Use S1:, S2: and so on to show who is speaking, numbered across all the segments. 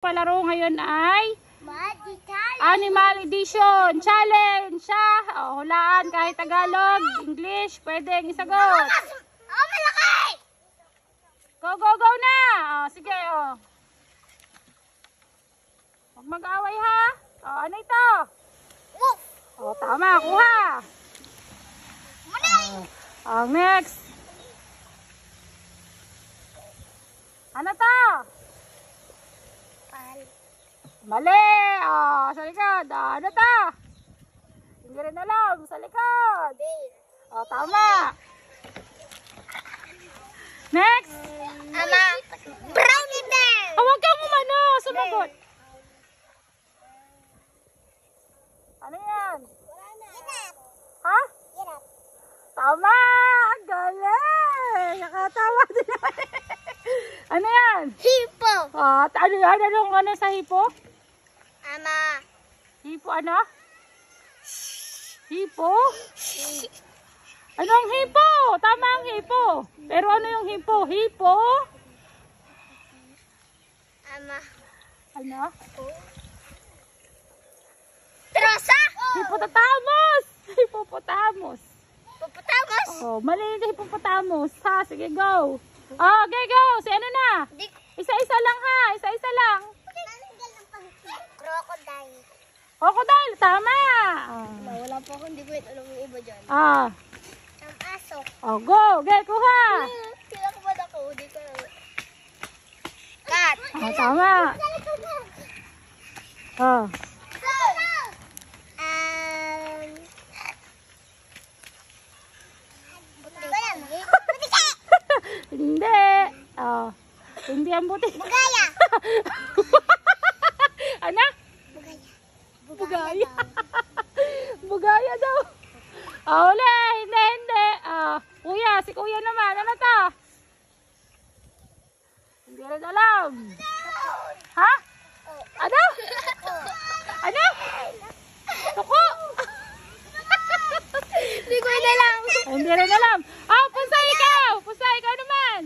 S1: Palaro ngayon ay Animal Edition Challenge siya. Hulaan kahit Tagalog, English, pwedeng isagot.
S2: Malaki!
S1: Go, go, go na! Sige, Huwag mag-away ha. Ano ito?
S2: Wolf!
S1: Tama, kuha. Next. Ano to? Mali! Sa likod. Ano to? Hindi rin alam. Sa likod. Tama. Next.
S2: Brownie bear!
S1: Huwag kang umano. Sumagot. Ano yan? Ha? Tama! Galing! Nakatawa din naman. Ano yan?
S2: Hippo!
S1: Ano yan? Ano sa hipo? Hipo ano? Hipo? Ano ang hipo? Tama ang hipo. Pero ano yung hipo? Hipo? Ano?
S2: Trosa!
S1: Hippopotamus! Hippopotamus.
S2: Hippopotamus!
S1: Mali yung hippopotamus. Ha, sige, go. Okay, go. Si ano na? Isa-isa lang ha. Isa-isa lang.
S2: Crocodile.
S1: Crocodile, tama.
S2: Wala po ako, hindi ko alam yung iba dyan. Ang aso.
S1: Go. Okay, kuha.
S2: Kinakabad ako, hindi ko alam. Cat.
S1: Tama. Hindi. Hindi ang buti.
S2: Bugaya.
S1: Ano? Bugaya. Bugaya daw. Uli. Hindi. Kuya, si kuya naman. Ano to? Hindi rin alam. Ha? Ano? Ano? Tuko?
S2: Hindi ko alam.
S1: Hindi rin alam. Pusay ikaw. Pusay ikaw naman.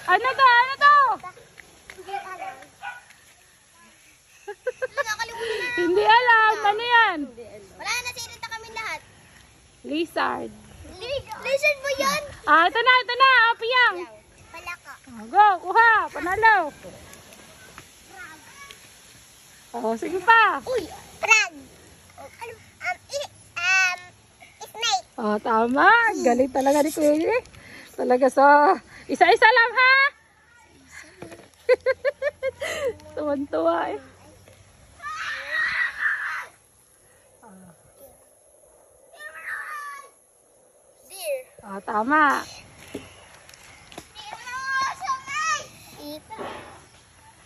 S1: Ano to? Ano to? Hindi alam. Ano yan?
S2: Wala na, sirita kami lahat.
S1: Lizard.
S2: Lizard mo yan?
S1: Ito na. Piyang.
S2: Palaka.
S1: Go, kuha. Panalo. Sige pa.
S2: Uy, frog. Snake.
S1: Tama. Galing talaga ni Kuya. Talaga sa... Isa-isa lang ha. Tuwan-tuwa eh.
S2: Deer.
S1: Tama.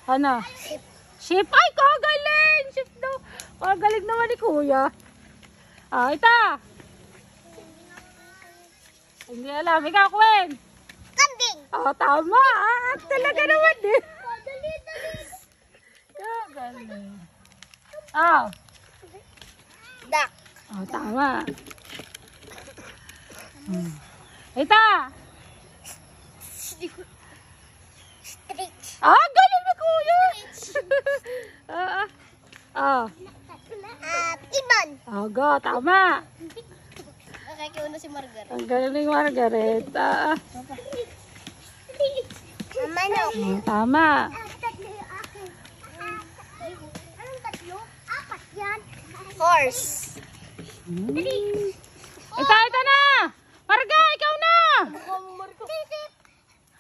S1: Ano? Sheep. Ay, kagaling! Sheep daw. Kagaling naman ni Kuya. Ito. Hindi alam. Ikaw, Gwen.
S2: Kambing.
S1: Tama. Talaga naman eh. Kagaling.
S2: Duck.
S1: Tama. Ito.
S2: Stretch.
S1: Galing ni Kuya.
S2: Ibon.
S1: Go, tama.
S2: Nakakiuno si Margaret.
S1: Ang galing ni Margaret.
S2: Manok.
S1: Tama.
S2: Anong tatlo? Apat yan. Horse.
S1: Ito na. Marga, ikaw na.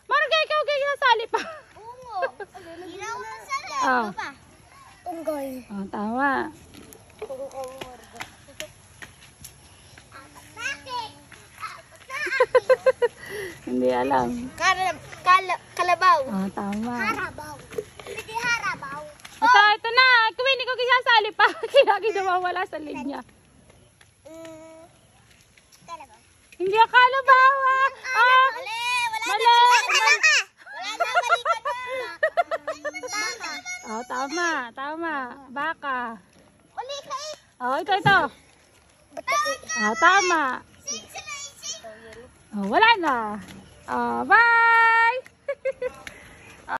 S1: Marga, ikaw kaya sali pa.
S2: Unggoy.
S1: Tama. Hindi alam.
S2: Kalabaw.
S1: Tama.
S2: Harabaw. Hindi harabaw.
S1: Ito na. Kuwin, ikaw kaya sali pa. Kaya ginawawala sa linya.
S2: Kalabaw.
S1: Hindi ang kalabaw.
S2: Mali. Wala
S1: Mali.
S2: na. Wala na. Balikan mo. Baka.
S1: Tama. Baka.
S2: Uli ka eh.
S1: Ito. Tama. Wala na. Bye!